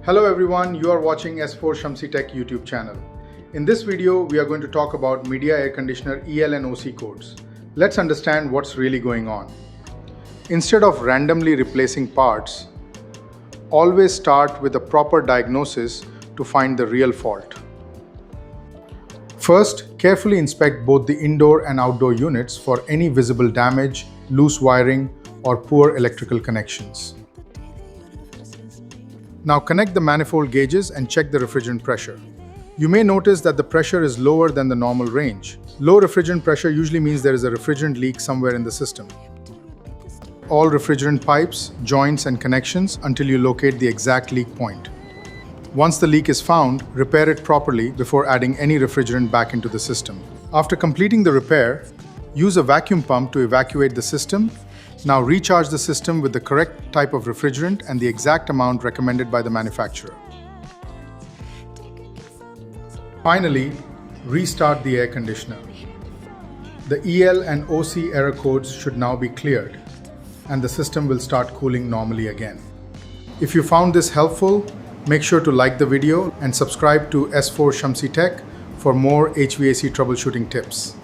Hello everyone, you are watching S4 Shamsi Tech YouTube channel. In this video, we are going to talk about Midea Air Conditioner EL and OC codes. Let's understand what's really going on. Instead of randomly replacing parts, always start with a proper diagnosis to find the real fault. First, carefully inspect both the indoor and outdoor units for any visible damage, loose wiring, or poor electrical connections. Now connect the manifold gauges and check the refrigerant pressure. You may notice that the pressure is lower than the normal range. Low refrigerant pressure usually means there is a refrigerant leak somewhere in the system. All refrigerant pipes, joints, and connections until you locate the exact leak point. Once the leak is found, repair it properly before adding any refrigerant back into the system. After completing the repair, use a vacuum pump to evacuate the system. Now recharge the system with the correct type of refrigerant and the exact amount recommended by the manufacturer. Finally, restart the air conditioner. The EL and OC error codes should now be cleared, and the system will start cooling normally again. If you found this helpful, make sure to like the video and subscribe to S4 Shamsi Tech for more HVAC troubleshooting tips.